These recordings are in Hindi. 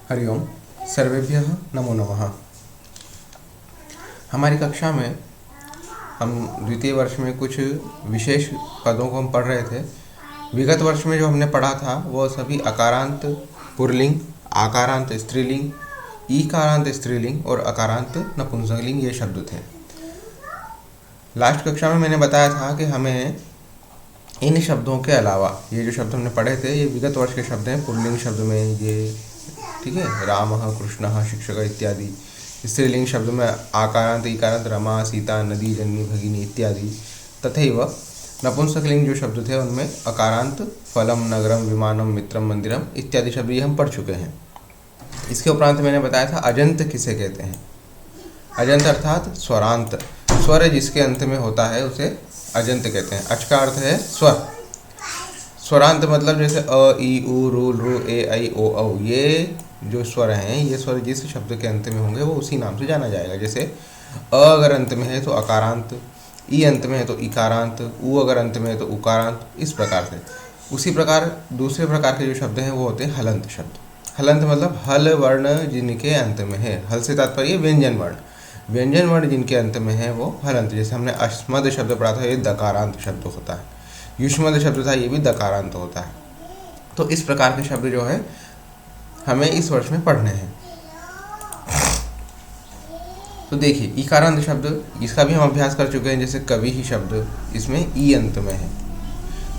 हरि ओम। सर्वेभ्यः नमो नमः। हमारी कक्षा में हम द्वितीय वर्ष में कुछ विशेष पदों को हम पढ़ रहे थे। विगत वर्ष में जो हमने पढ़ा था वो सभी अकारांत पुल्लिंग, आकारांत स्त्रीलिंग, ईकारांत स्त्रीलिंग और अकारांत नपुंसकलिंग ये शब्द थे। लास्ट कक्षा में मैंने बताया था कि हमें इन शब्दों के अलावा ये जो शब्द हमने पढ़े थे ये विगत वर्ष के शब्द हैं। पुल्लिंग शब्द में ये ठीक है, रामः, कृष्णः, शिक्षक इत्यादि। स्त्रीलिंग शब्द में आकारांत इकारांत रमा, सीता, नदी, जन्मी, भगिनी इत्यादि। तथैव नपुंसकलिंग जो शब्द थे उनमें अकारांत फलम, नगरम, विमानम, मित्रम, मंदिरम इत्यादि शब्द ये हम पढ़ चुके हैं। इसके उपरांत मैंने बताया था अजंत किसे कहते हैं। अजंत अर्थात स्वरांत, स्वर जिसके अंत में होता है उसे अजंत कहते हैं। अच का अर्थ है स्वर। स्वरांत मतलब जैसे अ, ई, उ, रू, लृ, ए, ऐ, ओ, औ ये जो स्वर हैं ये स्वर जिस शब्द के अंत में होंगे वो उसी नाम से जाना जाएगा। जैसे अ अगर अंत में है तो अकारांत, ई अंत में है तो इकारांत, उ अगर अंत में है तो उकारांत, इस प्रकार से। उसी प्रकार दूसरे प्रकार के जो शब्द हैं वो होते हैं हलंत शब्द। हलंत मतलब हल वर्ण जिनके अंत में है। हल से तात्पर्य व्यंजन वर्ण, व्यंजन वर्ण जिनके अंत में है वो हलंत। जैसे हमने अस्मद शब्द पढ़ा था, ये दकारांत शब्द होता है। युष्मद शब्द था, ये भी दकारांत होता है। तो इस प्रकार के शब्द जो है हमें इस वर्ष में पढ़ने हैं। तो देखिए इकारांत शब्द, इसका भी हम अभ्यास कर चुके हैं। जैसे कवि ही शब्द, इसमें ई अंत में है।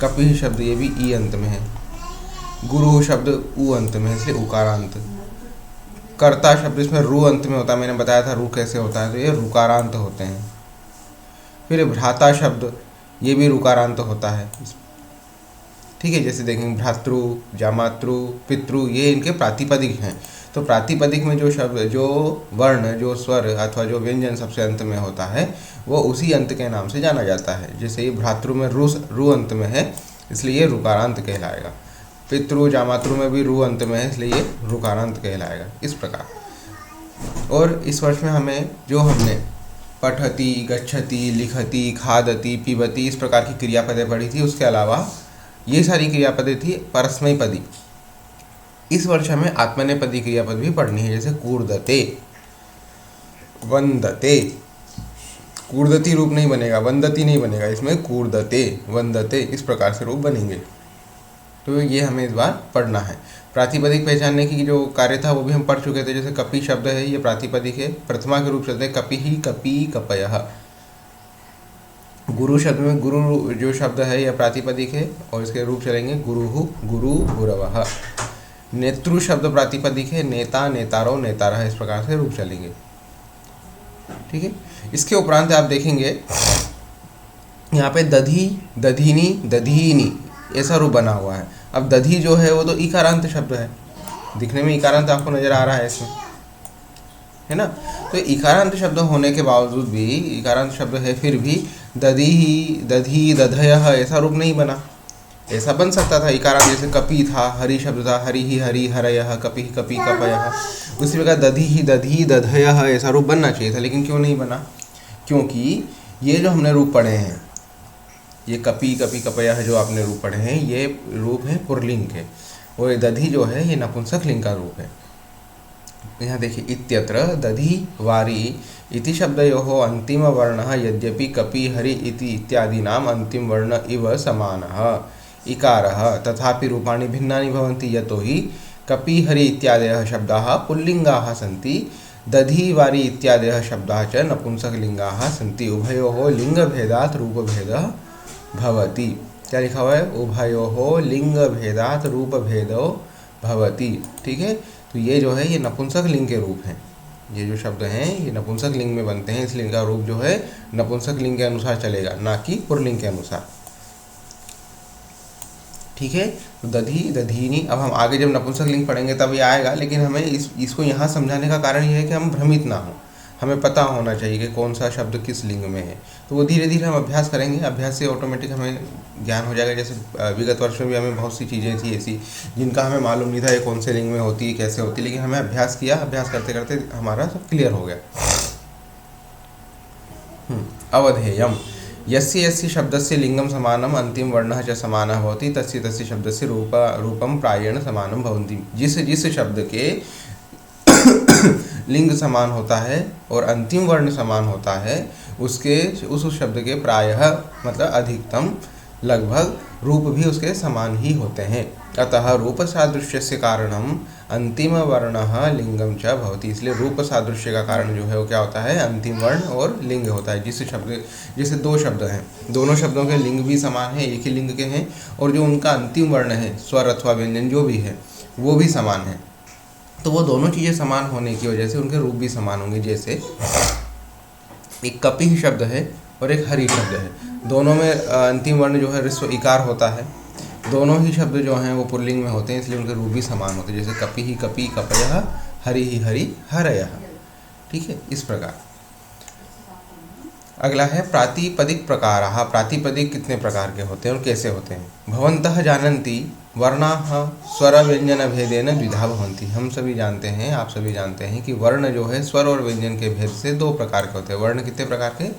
कपि ही शब्द, ये भी ई अंत में है। गुरु शब्द उ अंत में है, इसलिए उकारांत। कर्ता शब्द इसमें रू अंत में होता है, मैंने बताया था रू कैसे होता है, तो ये रुकारांत होते हैं। फिर भ्राता शब्द, ये भी रुकारांत होता है। ठीक है, जैसे देखेंगे भ्रातृ, जामातृ, पितृ, ये इनके प्रातिपदिक हैं। तो प्रातिपदिक में जो शब्द, जो वर्ण, जो स्वर अथवा जो व्यंजन सबसे अंत में होता है वो उसी अंत के नाम से जाना जाता है। जैसे ये भ्रातृ में रू अंत में है, इसलिए ये रुकारांत कहलाएगा। पितृ, जामातृ में भी रू अंत में है, इसलिए ये रुकारांत कहलाएगा। इस प्रकार। और इस वर्ष में हमें जो हमने पठति, गच्छति, लिखति, खादति, पीबति इस प्रकार की क्रियापदें पढ़ी थी, उसके अलावा ये सारी क्रियापदें थी परस्मैपदी। इस वर्ष हमें आत्मनेपदी क्रियापद भी पढ़नी है। जैसे कूर्दते, वंदते। कूर्दती रूप नहीं बनेगा, वंदती नहीं बनेगा, इसमें कूर्दते, वंदते इस प्रकार से रूप बनेंगे। तो ये हमें इस बार पढ़ना है। प्रातिपदिक पहचानने की जो कार्य था वो भी हम पढ़ चुके थे। जैसे कपि शब्द है, ये प्रातिपदिक है, प्रथमा के रूप चलते हैं कपि ही, कपि, कपयः। गुरु शब्द में गुरु जो शब्द है यह प्रातिपदिक है और इसके रूप चलेंगे गुरुहु, गुरु, गुरवः। नेतृ शब्द प्रातिपदिक है, नेता, नेतारो, नेतारः इस प्रकार से रूप चलेंगे। ठीक है, इसके उपरांत आप देखेंगे यहाँ पे दधी, दधीनी, दधीनी ऐसा रूप बना हुआ है। अब दधी जो है वो तो इकारांत शब्द है, दिखने में इकारांत आपको नजर आ रहा है इसमें, है ना। तो इकारांत शब्द होने के बावजूद भी, इकारांत शब्द है फिर भी दधी, दधी, दधयः ऐसा रूप नहीं बना। ऐसा बन सकता था इकारांत, जैसे कपि था, हरि शब्द था, हरि ही, हरि, हरयः, कपि ही, कपि, कपयः। उसी प्रकार दधी ही, दधी, दधयः ऐसा रूप बनना चाहिए था, लेकिन क्यों नहीं बना? क्योंकि ये जो हमने रूप पढ़े हैं, ये कपि, कपि, कपयः जो आपने रूप पढ़े हैं ये रूप है पुल्लिंग के, और ये दधी जो है ये नपुंसकलिंग का रूप है। यहाँ देखिए इत्यत्र दधी वारी इति शब्दयोः अंतिम वर्णः यद्यपि कपि, हरि इति इत्यादीनाम् अंतिम वर्ण इव समानः इकारः तथापि रूपाणि भिन्नानि भवन्ति। यतो हि कपि, हरि इत्यादयः शब्दाः पुल्लिङ्गाः सन्ति, दधी, वारी इत्यादयः शब्दाः च नपुंसकलिङ्गाः सन्ति। उभयोः लिङ्गभेदात् रूपभेदः भवति। क्या लिखा हुआ है? उभयोः लिङ्गभेदात् रूपभेदो भवति। ठीक है, तो ये जो है ये नपुंसक लिंग के रूप हैं। ये जो शब्द हैं ये नपुंसक लिंग में बनते हैं, इसलिए इनका रूप जो है नपुंसक लिंग के अनुसार चलेगा, ना कि पुल्लिंग के अनुसार। ठीक है, तो दधी, दधीनी। अब हम आगे जब नपुंसक लिंग पढ़ेंगे तब ये आएगा, लेकिन हमें इसको यहाँ समझाने का कारण ये है कि हम भ्रमित ना हो, हमें पता होना चाहिए कि कौन सा शब्द किस लिंग में है। तो वो धीरे धीरे हम अभ्यास करेंगे, अभ्यास से ऑटोमेटिक हमें ज्ञान हो जाएगा। जैसे विगत वर्ष में भी हमें बहुत सी चीज़ें थी ऐसी जिनका हमें मालूम नहीं था ये कौन से लिंग में होती है, कैसे होती है, लेकिन हमें अभ्यास किया, अभ्यास करते करते हमारा सब क्लियर हो गया। अवधेयम यस्य यस्य शब्दस्य लिंगम समानम अंतिम वर्णः च समानः भवति तस्य तस्य शब्दस्य रूपम प्रायेण समानम भवन्ति। जिस जिस शब्द के लिंग समान होता है और अंतिम वर्ण समान होता है, उसके उस शब्द के प्रायः मतलब अधिकतम लगभग रूप भी उसके समान ही होते हैं। अतः रूप सादृश्य से कारणम अंतिम वर्ण लिंगम च भवति। इसलिए रूप सादृश्य का कारण जो है वो क्या होता है, अंतिम वर्ण और लिंग होता है। जैसे दो शब्द हैं, दोनों शब्दों के लिंग भी समान है, एक ही लिंग के हैं, और जो उनका अंतिम वर्ण है स्वर अथवा व्यंजन जो भी है वो भी समान है, तो वो दोनों चीज़ें समान होने की वजह से उनके रूप भी समान होंगे। जैसे एक कपि शब्द है और एक हरि शब्द है, दोनों में अंतिम वर्ण जो है ऋस्व इकार होता है, दोनों ही शब्द जो हैं वो पुल्लिंग में होते हैं, इसलिए उनके रूप भी समान होते हैं। जैसे कपि ही कपि कपयः, हरि ही हरि हरयः। ठीक है, इस प्रकार। अगला है प्रातिपदिक प्रकाराः। प्रातिपदिक कितने प्रकार के होते हैं और कैसे होते हैं। भवन्तः जानन्ति वर्णाः स्वर व्यंजन भेदेन द्विधा भवन्ति। हम सभी जानते हैं, आप सभी जानते हैं कि वर्ण जो है स्वर और व्यंजन के भेद से दो प्रकार के होते हैं। वर्ण कितने प्रकार के,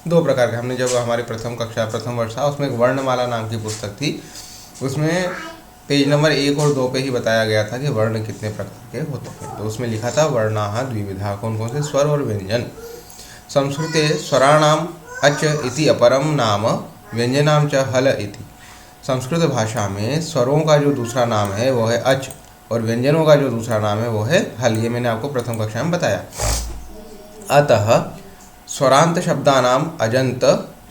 दो प्रकार के। हमने जब हमारी प्रथम कक्षा प्रथम वर्ष था उसमें एक वर्णमाला नाम की पुस्तक थी, उसमें पेज नंबर 1 और 2 पे ही बताया गया था कि वर्ण कितने प्रकार के होते हैं। तो उसमें लिखा था वर्णाः द्विविधा, कौन कौन से, स्वर और व्यंजन। संस्कृते स्वराणाम अच इति अपरम नाम व्यंजनाम च हल इति। संस्कृत भाषा में स्वरों का जो दूसरा नाम है वो है अच और व्यंजनों का जो दूसरा नाम है वो है हल। ये मैंने आपको प्रथम कक्षा में बताया। अतः स्वरांत शब्दानाम अजंत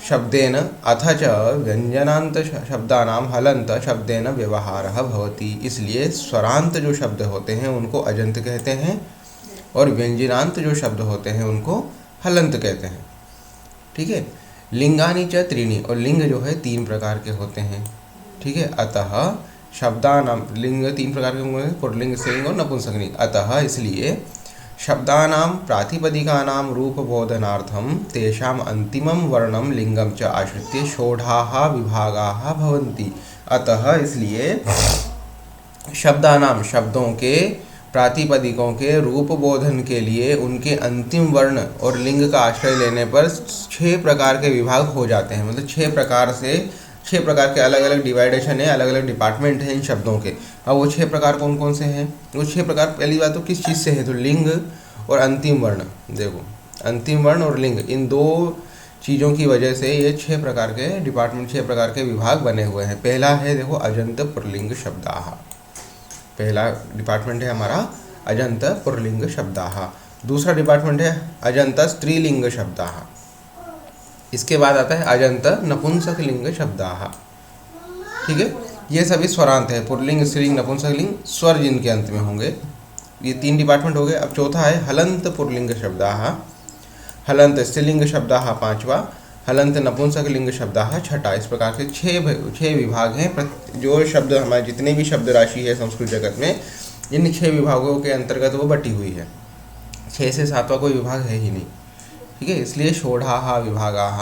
शब्देन अथ च व्यंजनांत शब्दानाम हलंत शब्देन व्यवहारः भवति। इसलिए स्वरांत जो शब्द होते हैं उनको अजंत कहते हैं और व्यंजनांत जो शब्द होते हैं उनको हलंत कहते हैं। ठीक है। लिंगानि च त्रीणि, और लिंग जो है 3 प्रकार के होते हैं। ठीक है। अतः शब्दानाम, लिंग 3 प्रकार के होंगे, पुल्लिंग, स्त्रीलिंग और नपुंसकलिंग। अतः इसलिए शब्दानां प्रातिपदिकानां रूपबोधनार्थं तेषाम् अंतिमं वर्णं लिंगं च आश्रित्य षोडशाः विभागाः भवन्ति। अतः इसलिए शब्दानां, शब्दों के, प्रातिपदिकों के रूपबोधन के लिए उनके अंतिम वर्ण और लिंग का आश्रय लेने पर 6 प्रकार के विभाग हो जाते हैं। मतलब 6 प्रकार के अलग अलग डिवाइडेशन है, अलग अलग डिपार्टमेंट हैं इन शब्दों के। अब वो 6 प्रकार कौन कौन से हैं, वो 6 प्रकार पहली बात तो किस चीज़ से है, तो लिंग और अंतिम वर्ण। देखो, अंतिम वर्ण और लिंग, इन 2 चीज़ों की वजह से ये 6 प्रकार के डिपार्टमेंट, 6 प्रकार के विभाग बने हुए हैं। पहला है देखो अजंत पुल्लिंग शब्दाः, पहला डिपार्टमेंट है हमारा अजंत पुल्लिंग शब्दाः। दूसरा डिपार्टमेंट है अजंत स्त्रीलिंग शब्दाः। इसके बाद आता है अजंत नपुंसकलिंग शब्दाः। ठीक है। ये सभी स्वरांत है, पुल्लिंग, स्त्रीलिंग, नपुंसकलिंग, स्वर जिनके अंत में होंगे। ये 3 डिपार्टमेंट हो गए। अब चौथा है हलंत पुल्लिंग शब्दाः, हलंत स्त्रीलिंग शब्दाः 5वां, हलंत नपुंसकलिंग शब्दाः 6वां। इस प्रकार से 6 विभाग हैं। जो शब्द हमारे जितने भी शब्द राशि है संस्कृत जगत में, इन 6 विभागों के अंतर्गत वो बटी हुई है। 6 से 7वां कोई विभाग है ही नहीं। ठीक है। इसलिए षोडशाः विभागाः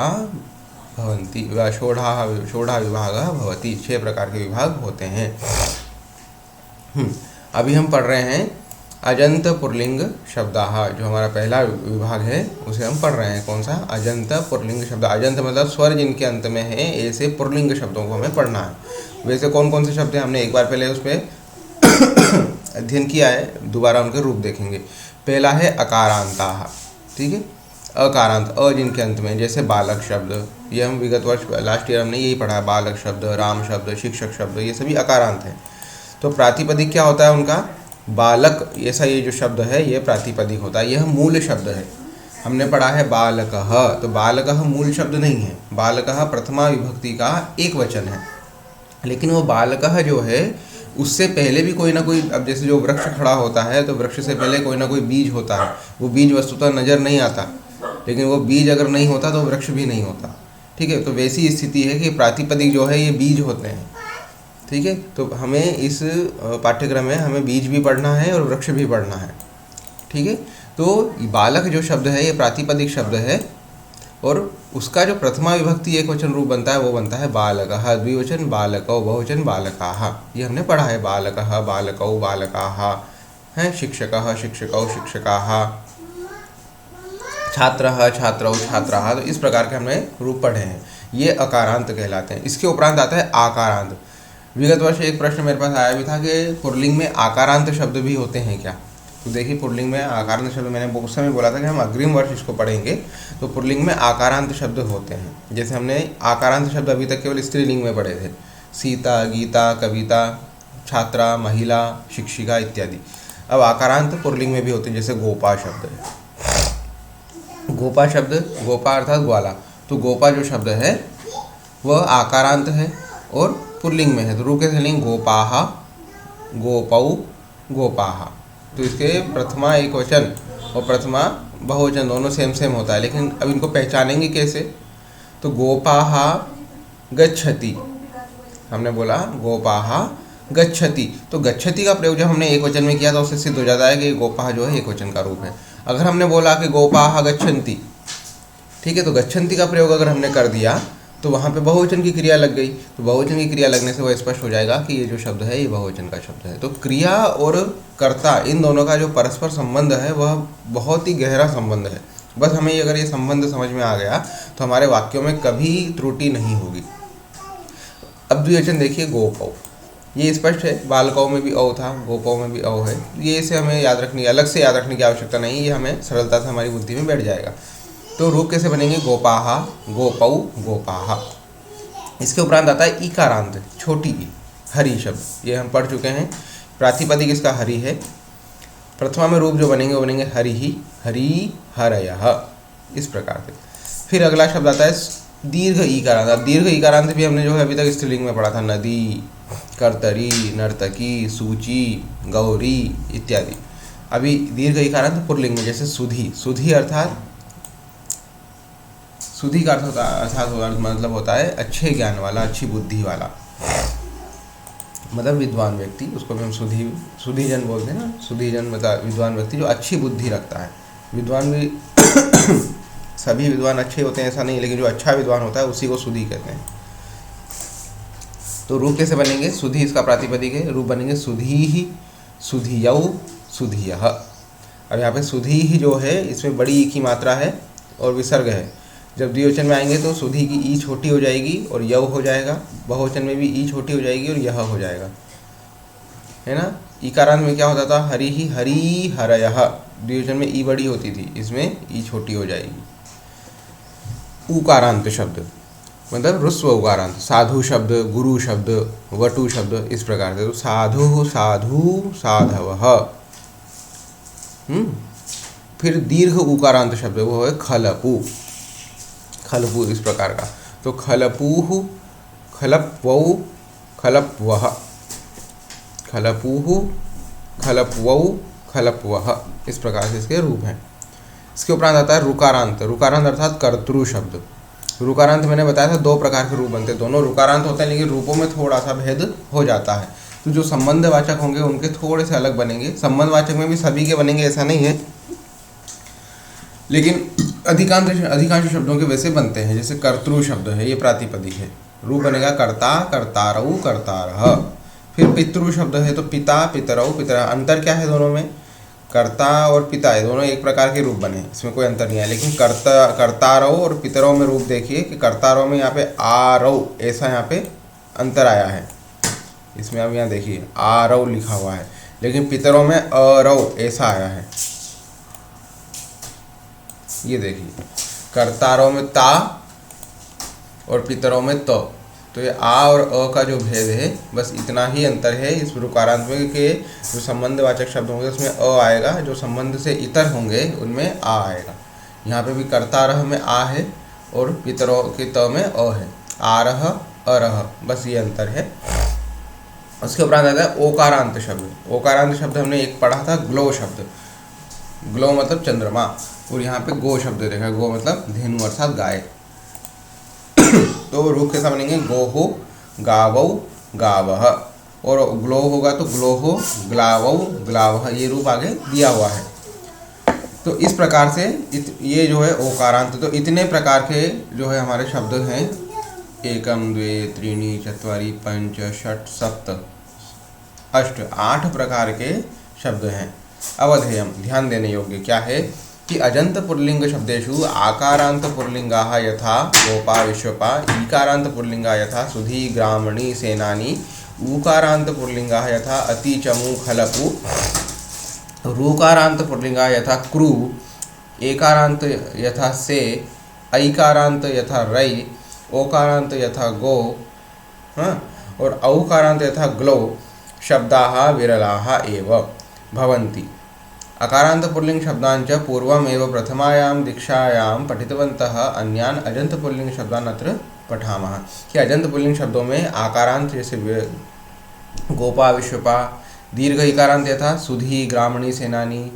भवन्ति, षोडशः विभागः भवति। 6 प्रकार के विभाग होते हैं। अभी हम पढ़ रहे हैं अजंत पुल्लिंग शब्दाः। जो हमारा पहला विभाग है उसे हम पढ़ रहे हैं। कौन सा, अजंत पुल्लिंग शब्द। अजंत मतलब स्वर जिनके अंत में है, ऐसे पुल्लिंग शब्दों को हमें पढ़ना है। वैसे कौन कौन से शब्द हैं हमने एक बार पहले उस पर अध्ययन किया है, दोबारा उनके रूप देखेंगे। पहला है अकारांताः। ठीक है। अकारांत, अ जिनके अंत में, जैसे बालक शब्द, ये हम विगत वर्ष लास्ट ईयर हमने यही पढ़ा है। बालक शब्द, राम शब्द, शिक्षक शब्द, ये सभी अकारांत हैं। तो प्रातिपदिक क्या होता है उनका, बालक, ऐसा ये जो शब्द है ये प्रातिपदिक होता है। यह मूल शब्द है। हमने पढ़ा है बालकः, तो बालकः मूल शब्द नहीं है। बालकः प्रथमा विभक्ति का एक वचन है, लेकिन वो बालकः जो है उससे पहले भी कोई ना कोई, अब जैसे जो वृक्ष खड़ा होता है तो वृक्ष से पहले कोई ना कोई बीज होता है। वो बीज वस्तुतः नज़र नहीं आता, लेकिन वो बीज अगर नहीं होता तो वृक्ष भी नहीं होता। ठीक है। तो वैसी स्थिति है कि प्रातिपदिक जो है ये बीज होते हैं। ठीक है। तो हमें इस पाठ्यक्रम में हमें बीज भी पढ़ना है और वृक्ष भी पढ़ना है। ठीक है। तो बालक जो शब्द है ये प्रातिपदिक शब्द है, और उसका जो प्रथमा विभक्ति एक वचन रूप बनता है वो बनता है बालकः, द्विवचन बालकौ, बहुवचन बालकाः। ये हमने पढ़ा है, बालकः, बालकौ, बालकाः हैं, शिक्षकः, शिक्षकौ, शिक्षकाः, छात्रः, छात्रौ, छात्राः। तो इस प्रकार के हमने रूप पढ़े हैं। ये अकारांत कहलाते हैं। इसके उपरांत आता है आकारांत। विगत वर्ष एक प्रश्न मेरे पास आया भी था कि पुल्लिंग में आकारांत शब्द भी होते हैं क्या। तो देखिए पुल्लिंग में आकारांत शब्द, मैंने उस समय बोला था कि हम अग्रिम वर्ष इसको पढ़ेंगे, तो पुल्लिंग में आकारांत शब्द होते हैं। जैसे हमने आकारांत शब्द अभी तक केवल स्त्रीलिंग में पढ़े थे, सीता, गीता, कविता, छात्रा, महिला, शिक्षिका इत्यादि। अब आकारांत पुल्लिंग में भी होते हैं, जैसे गोपा शब्द है। गोपा शब्द, गोपा अर्थात ग्वाला, तो गोपा जो शब्द है वह आकारांत है और पुल्लिंग में है। तो रूप कैसे लेंगे, गोपाहा, गोपौ, गोपाहा। तो इसके प्रथमा एक वचन और प्रथमा बहुवचन दोनों सेम सेम होता है, लेकिन अब इनको पहचानेंगे कैसे। तो गोपाहा गच्छति, हमने बोला गोपाहा गच्छति, तो गच्छति का प्रयोग जब हमने एक वचन में किया तो उससे सिद्ध हो जाता है कि गोपाहा जो है एक वचन का रूप है। अगर हमने बोला कि गोपाहा गच्छन्ति, ठीक है, तो गच्छन्ति का प्रयोग अगर हमने कर दिया तो वहाँ पे बहुवचन की क्रिया लग गई। तो बहुवचन की क्रिया लगने से वह स्पष्ट हो जाएगा कि ये जो शब्द है ये बहुवचन का शब्द है। तो क्रिया और कर्ता इन दोनों का जो परस्पर संबंध है वह बहुत ही गहरा संबंध है। बस हमें अगर ये संबंध समझ में आ गया तो हमारे वाक्यों में कभी त्रुटि नहीं होगी। अब द्विवचन देखिए, गोपौ, ये स्पष्ट है, बालकौ में भी औ था, गोपौ में भी औ है। ये इसे हमें याद रखने, अलग से याद रखने की आवश्यकता नहीं, ये हमें सरलता से हमारी बुद्धि में बैठ जाएगा। तो रूप कैसे बनेंगे, गोपाहा, गोपौ, गोपाहा। इसके उपरांत आता है इकारांत, छोटी ई, हरि शब्द, ये हम पढ़ चुके हैं। प्रातिपदिक इसका हरि है। प्रथमा में रूप जो बनेंगे वो बनेंगे हरि ही, हरि, हरयः, इस प्रकार से। फिर अगला शब्द आता है दीर्घ ईकारांत। अब दीर्घ ईकारांत भी हमने जो है अभी तक स्त्रीलिंग में पढ़ा था, नदी, कर्तरी, नर्तकी, सूची, गौरी इत्यादि। अभी दीर्घ ईकारांत पुल्लिंग में, जैसे सुधी, सुधी अर्थात, सुधी का अर्थ होता है, अर्थात मतलब होता है अच्छे ज्ञान वाला, अच्छी बुद्धि वाला, मतलब विद्वान व्यक्ति, उसको भी हम सुधीजन बोलते हैं ना। सुधीजन मतलब विद्वान व्यक्ति जो अच्छी बुद्धि रखता है। विद्वान भी सभी विद्वान अच्छे होते हैं ऐसा नहीं, लेकिन जो अच्छा विद्वान होता है उसी को सुधी कहते हैं। तो रूप कैसे बनेंगे, सुधी इसका प्रातिपदिक है, रूप बनेंगे सुधी ही, सुधियौ, सुधियः। अब यहाँ पे सुधी ही जो है इसमें बड़ी ई की मात्रा है और विसर्ग है। जब द्विवचन में आएंगे तो सुधी की ई छोटी हो जाएगी और यव हो जाएगा, बहुवचन में भी ई छोटी हो जाएगी और यह हो जाएगा, है ना। इकारांत में क्या होता था, हरि ही, हरि, हरयः। द्विवचन में ई बड़ी होती थी, इसमें ई छोटी हो जाएगी। उकारांत शब्द मतलब ह्रस्व उकारांत, साधु शब्द, गुरु शब्द, वटु शब्द, इस प्रकार से। तो साधु, साधु, साधवः। फिर दीर्घ उकारांत शब्द वो है खलपु, खलपु इस प्रकार का। तो खलपुः, खलप्वौ, खलप्वः, खलपुः, खलप्वौ, खलप्वः, इस प्रकार से इसके रूप हैं। इसके उपरांत आता है रुकारांत। रुकारांत अर्थात कर्तृ शब्द। रुकारांत मैंने बताया था दो प्रकार के रूप बनते हैं, दोनों रुकारांत होते हैं लेकिन रूपों में थोड़ा सा भेद हो जाता है। तो जो संबंधवाचक होंगे उनके थोड़े से अलग बनेंगे। संबंधवाचक में भी सभी के बनेंगे ऐसा नहीं है, लेकिन अधिकांश शब्दों के वैसे बनते हैं। जैसे कर्तृ शब्द है, ये प्रातिपदिक है, रूप बनेगा कर्ता, कर्तारौ, कर्तारः। फिर पितृ शब्द है तो पिता, पितरौ, पितरः। अंतर क्या है दोनों में, कर्ता और पिता है दोनों एक प्रकार के रूप बने, इसमें कोई अंतर नहीं है। लेकिन कर्तारौ और पितरौ में रूप देखिए कि कर्तारौ में यहाँ पे आरौ ऐसा यहाँ पे अंतर आया है, इसमें अब यहाँ देखिए आरौ लिखा हुआ है, लेकिन पितरौ में अरौ ऐसा आया है। ये देखिए कर्तारों में ता और पितरों में तो ये आ और अ का जो भेद है बस इतना ही अंतर है इस रुकारांत में कि जो संबंधवाचक शब्द होंगे उसमें अ आएगा, जो संबंध से इतर होंगे उनमें आ आएगा। यहाँ पे भी कर्तारह में आ है और पितरों के त में अ है, आरह अरह, बस ये अंतर है। उसके उपरांत आता है ओकारांत शब्द। ओकारांत शब्द हमने एक पढ़ा था ग्लो शब्द, ग्लो मतलब चंद्रमा, और यहाँ पे गो शब्द देखा, गो मतलब धेनु अर्थात गाय। तो रूप कैसा बनेंगे, गोहो, गावौ, गावः, और ग्लो होगा तो ग्लोहो, ग्लावौ, ग्लावः, ये रूप आगे दिया हुआ है। तो इस प्रकार से ये जो है ओकारांत, तो इतने प्रकार के जो है हमारे शब्द हैं, एकम, द्वे, त्रीणि, चत्वारि, पंच, षट्, सप्त, अष्ट, 8 प्रकार के शब्द हैं। अवधेयम, ध्यान देने योग्य क्या है कि अजंत पुल्लिंग शब्देषु आकारांत पुल्लिंगाः यथा गोपा, विश्वपा, ईकारांत पुल्लिंगा यथा सुधी, ग्रामणी, सेनानी, ऊकारांत पुल्लिंगाः यथा अति, चमू, खलपु, रूकारांत पुल्लिंगा यथा क्रू, एकारांत यथा से, ऐकारांत यथा रई, ओकारांत यथा गो, हाँ, और औकारांत यथा ग्लो शब्दाः विरलाः एव भवन्ति। अकारांत पुल्लिंग शब्दांच पूर्वमेव प्रथमायां दीक्षायां पठितवन्तः, अन्यान् अजंत पुल्लिंग शब्दान् अत्र पठामः। कि अजंत पुल्लिंग शब्दों में आकारांत जैसे गोपा, विश्वपा, दीर्घ इकारांत यथा सुधी, ग्रामणी, सेनानी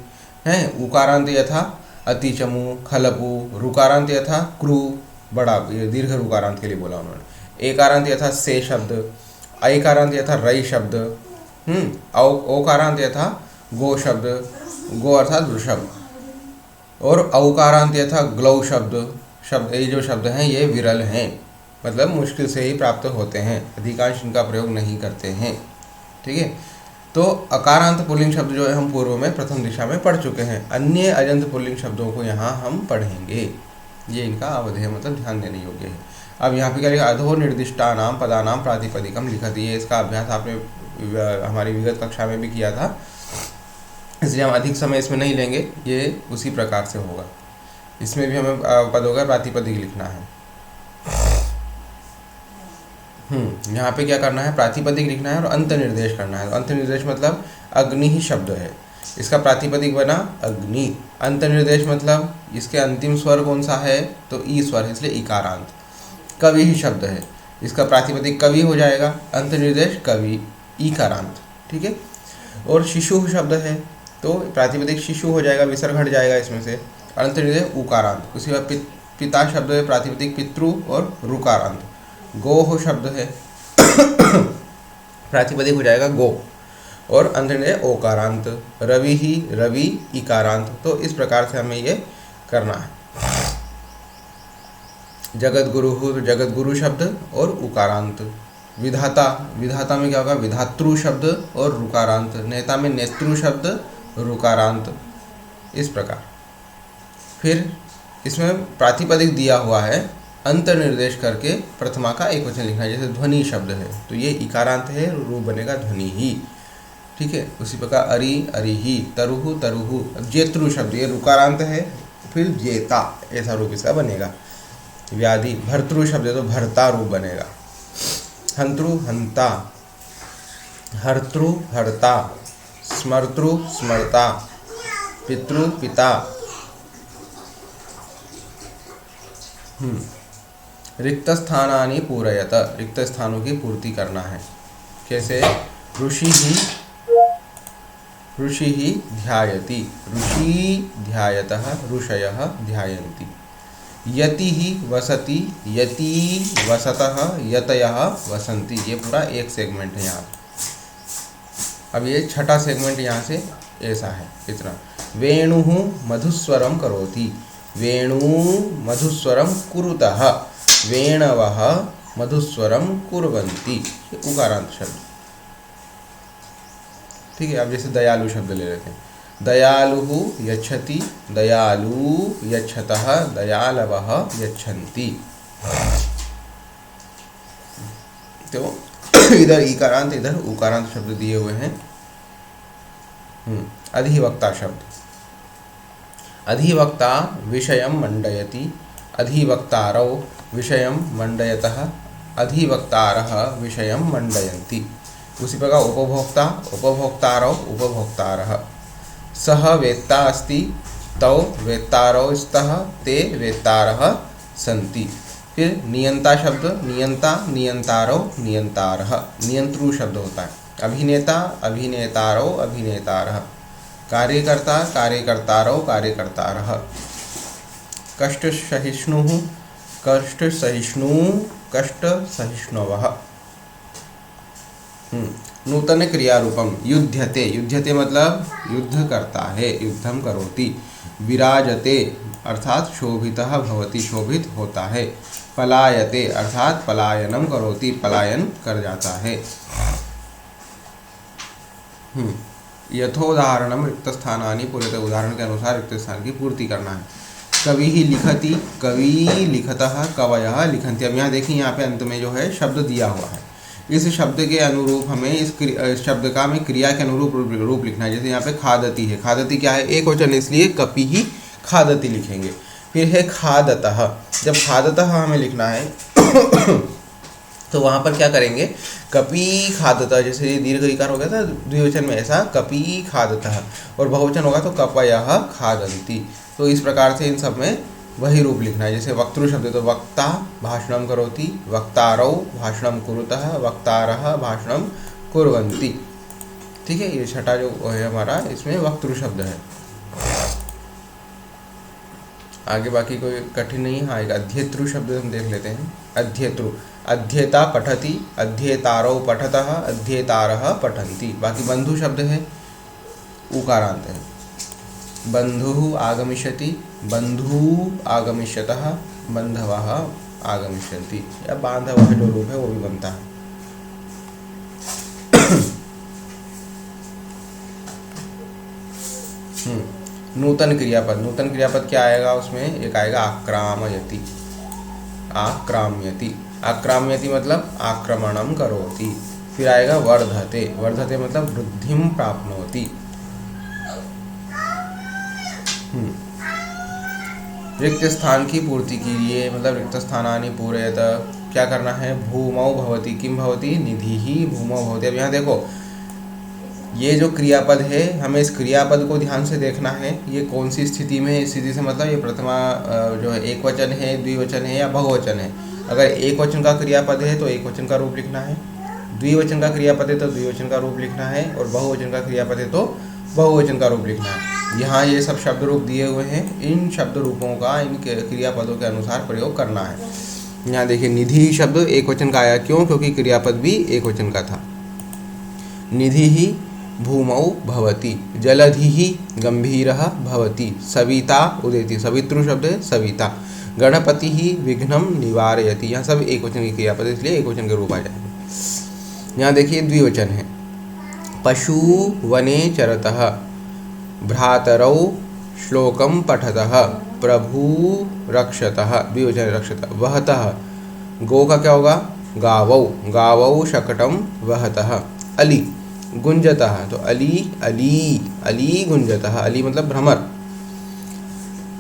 हैं, उकारांत यथा अतिचमु, खलपु, रुकारांत यथा क्रू, बड़ा, ये दीर्घ रुकारांत के लिए बोला उन्होंने, एकारांत यथा से शब्द, ऐकारांत यथा रई शब्द, औकारांत यथा गो शब्द, गो अर्थात वृषभ, और औकारांत यथा ग्लौ शब्द, ये जो शब्द हैं ये विरल हैं, मतलब मुश्किल से ही प्राप्त होते हैं, अधिकांश इनका प्रयोग नहीं करते हैं। ठीक है, तो अकारांत पुल्लिंग शब्द जो है हम पूर्व में प्रथम दिशा में पढ़ चुके हैं। अन्य अजंत पुल्लिंग शब्दों को यहाँ हम पढ़ेंगे, ये इनका अवधेय मतलब ध्यान देने योग्य है। अब यहाँ पे क्या लिखा, अधो निर्दिष्टानाम पदानाम प्रातिपदिकम लिखति, ये इसका अभ्यास आपने हमारी विगत कक्षा में भी किया था, इसलिए हम अधिक समय इसमें नहीं लेंगे, ये उसी प्रकार से होगा। इसमें भी हमें पदों का प्रातिपदिक लिखना है। यहाँ पे क्या करना है, प्रातिपदिक लिखना है और अंत निर्देश करना है। अंत निर्देश मतलब अग्नि ही शब्द है, इसका प्रातिपदिक बना अग्नि। अंत निर्देश मतलब इसके अंतिम स्वर कौन सा है, तो ई स्वर है, इसलिए इकारांत। कवि ही शब्द है, इसका प्रातिपदिक कवि हो जाएगा, अंत निर्देश कवि, ईकारांत। ठीक है, और शिशु शब्द है तो प्रातिपदिक शिशु हो जाएगा, विसर्ग हट जाएगा इसमें से, अंत निर्देश उकारांत। उसके बाद पिता शब्द है, प्रातिपदिक पितृ और रुकारांत। गो शब्द है प्रातिपदिक हो जाएगा गो, और अंत निर्देश ओकारांत। रवि ही रवि, इकारांत। तो इस प्रकार से हमें ये करना है। जगत गुरु हो तो जगत गुरु शब्द और उकारांत। विधाता, विधाता में क्या होगा, विधातृ शब्द और रुकारांत। नेता में नेतृ शब्द, रुकारांत। इस प्रकार फिर इसमें प्रातिपदिक दिया हुआ है, अंत निर्देश करके प्रथमा का एक वचन लिखना है। जैसे ध्वनि शब्द है तो ये इकारांत है, रूप बनेगा ध्वनि ही। ठीक है, उसी प्रकार अरि अरिही, तरुहु तरुहु। जेतृ शब्द ये रुकारांत है, फिर जेता ऐसा रूप इसका बनेगा। व्याधि, भर्तृ शब्द है तो भर्ता रूप बनेगा। हंतृ हंता, हर्तृ हर्ता, स्मर्तृ स्मर्ता, पितृ पिता। रिक्त स्थानानि पूरयत, रिक्त स्थानों की पूर्ति करना है। कैसे, ऋषि ही ध्यायति, ऋषि ध्यायतः, ऋषयः ध्यायन्ति। यति ही वसति, यति वसतः, यतयः वसन्ति। ये पूरा एक सेगमेंट है यहाँ। अब ये छठा सेगमेंट यहाँ से ऐसा है, इतना। वेणुः मधुस्वरम करोति, वेणु मधुस्वरम कुरुतः, वेणवः मधुस्वरम कुर्वन्ति। उकारांत शब्द। ठीक है, अब जैसे दयालु शब्द ले लेते हैं। दयालु यच्छति, दयालु यच्छतः, दयालवः यच्छन्ति। तो इधर इकारांत, इधर उकारांत शब्द दिए हुए हैं। अधिवक्ता शब्द। अधिवक्ता विषयं मंडयति, अधिवक्तारौ विषयं मंडयतः, अधिवक्तारः विषयं मंडयन्ति। उसी प्रकार उपभोक्ता, उपभोक्तारौ उपभोक्तारः। सः वेत्ता अस्ति, तौ वेत्तारौ स्तः, ते वेत्तारः सन्ति। फिर नियंता शब्द, नियंता नियंतारौ नियंतारः। नियंत्रु शब्द होता है। अभिनेता अभिनेतारौ अभिनेतारः। कार्यकर्ता कार्यकर्तारौ कार्यकर्तारः। कष्ट सहिष्णुः कष्ट सहिष्णु कष्ट सहिष्णवः। नूतन क्रिया रूपम। युध्यते, युध्यते मतलब युद्ध करता है, युद्धम करोति। विराजते अर्थात शोभितः भवति, शोभित होता है। पलायते अर्थात पलायनम करोति, पलायन कर जाता है। यथोदाहरणम रिक्त स्थानानि पूर्यते, उदाहरण के अनुसार रिक्त स्थान की पूर्ति करना है। कवि ही लिखति, कवि लिखतः, कवयः लिखन्ति। अब यहाँ देखिए, यहाँ पे अंत में जो है शब्द दिया हुआ है, इस शब्द के अनुरूप हमें इस शब्द का हमें क्रिया के अनुरूप रूप लिखना है। जैसे यहाँ पे खादती है, खादती क्या है, एक वचन, इसलिए कपि ही खादती लिखेंगे। फिर है खादतः, जब खादतः हमें लिखना है तो वहाँ पर क्या करेंगे, कपि खादतः, जैसे ये दीर्घ इकार हो गया था द्विवचन में, ऐसा कपि खादतः, और बहुवचन होगा तो कपयः खादन्ति। तो इस प्रकार से इन सब में वही रूप लिखना है। जैसे वक्तृ शब्द तो वक्ता भाषणम करोति, वक्तारौ भाषणम कुरुतः, वक्तारः भाषणम कुर्वन्ति। ठीक है, ये छठा जो है हमारा, इसमें वक्तृ शब्द है। आगे बाकी कोई कठिन नहीं है। आएगा अध्येतृ शब्द हम देख लेते हैं। अध्येतृ, अध्येता पठति, अध्येतारौ पठतः, अध्येतारः पठन्ति। बाकी बंधु शब्द है, उकारांत है। बंधुः आगमिष्यति, बंधु आगमिष्यतः, बंधवः आगमिष्यन्ति, या बांधवः जो रूप है वो भी बनता है। नूतन क्रियापद, नूतन क्रियापद क्या आएगा उसमें, एक आएगा आक्रामयति, आक्राम्यति, आक्राम्यति मतलब आक्रमणम करोति। फिर आएगा वर्धते, वर्धते मतलब वृद्धिम प्राप्नोति। रिक्त स्थान की पूर्ति के लिए, मतलब रिक्त स्थानानि पूरयत, क्या करना है, भूमौ भवति, किम भवति, निधि ही भूमौ भवति। अब यहाँ देखो, ये जो क्रियापद है, हमें इस क्रियापद को ध्यान से देखना है, ये कौन सी स्थिति में है। स्थिति से मतलब ये प्रथमा जो है एक वचन है, द्विवचन है या बहुवचन है। अगर एक वचन का क्रियापद है तो एक वचन का रूप लिखना है, द्विवचन का क्रियापद है तो द्विवचन का रूप लिखना है, और बहुवचन का क्रियापद है तो बहुवचन का रूप लिखना है। यहाँ ये सब शब्द रूप दिए हुए हैं, इन शब्द रूपों का इन क्रियापदों के अनुसार प्रयोग करना है। यहाँ देखिए, निधि शब्द एक वचन का आया, क्यों, क्योंकि क्रियापद भी एक वचन का था। निधि ही भूमौ भवति, जलधि ही गंभीरः भवति, सविता उदेति, सवितृ शब्द है सविता। गणपति ही विघ्नम निवारयति, यहाँ सब एक वचन की क्रियापद, इसलिए एक वचन के रूप आ जाएंगे। यहाँ देखिए द्विवचन है, पशु वने चरतः, भ्रातरौ श्लोकम पठतः, प्रभु रक्षतः, द्विवचन रक्षतः, वहतः, गो का क्या होगा, गावौ, गावौ शकटम वहतः, अली गुंजतः, तो अली अली अली गुंजतः, अली मतलब भ्रमर।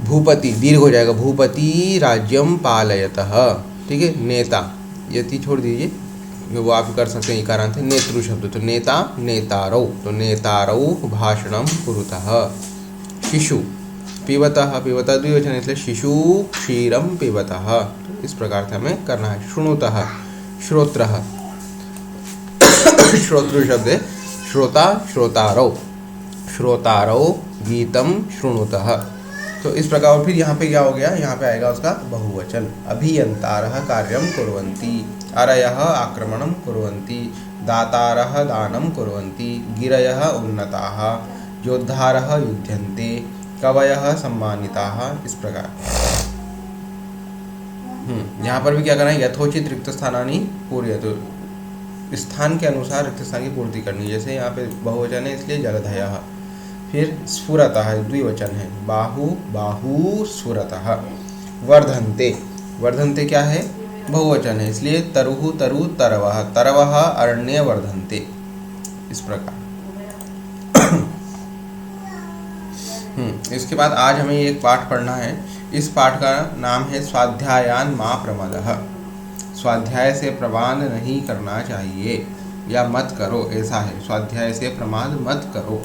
भूपति, दीर्घ हो जाएगा, भूपति राज्यम पालयतः। ठीक है, नेता, यति छोड़ दीजिए, वो आप कर सकते हैं इकारांत है। नेतृ शब्द तो नेता, नेतारौ, तो नेतारौ भाषणम कुरुतः। शिशु, पिबतः, पिबतः द्विवचन इसलिए शिशु क्षीरम पिबतः। तो इस प्रकार से हमें करना है। शृणुतः, श्रोत्रः, श्रोतृ शब्द है, श्रोता श्रोतारौ, श्रोतारौ गीतम शृणुतः। तो इस प्रकार। फिर यहाँ पे क्या हो गया, यहाँ पे आएगा उसका बहुवचन, अभियंतारः कार्यम कुर्वन्ति, अरयः आक्रमणं कुर्वन्ति, दातारः दानं कुर्वन्ति, गिरयः उन्नताः, योद्धारः युध्यन्ते, कवयः सम्मानिताः। इस प्रकार यहाँ पर भी क्या करना है, यथोचित रिक्त स्थानानि पूरयतु, स्थान के अनुसार रिक्त स्थान की पूर्ति करनी। जैसे यहाँ पे बहुवचन है इसलिए जलधयः। फिर स्फुरतः द्विवचन है, बाहु बाहु स्फुरतः। वर्धन्ते, वर्धन्ते क्या है, बहुवचन है इसलिए तरुः तरु तरवः, तरवः अरण्य वर्धन्ते। इस प्रकार इसके बाद आज हमें एक पाठ पढ़ना है। इस पाठ का नाम है स्वाध्यायान मा प्रमादः। स्वाध्याय से प्रमाद नहीं करना चाहिए या मत करो, ऐसा है। स्वाध्याय से प्रमाद मत करो।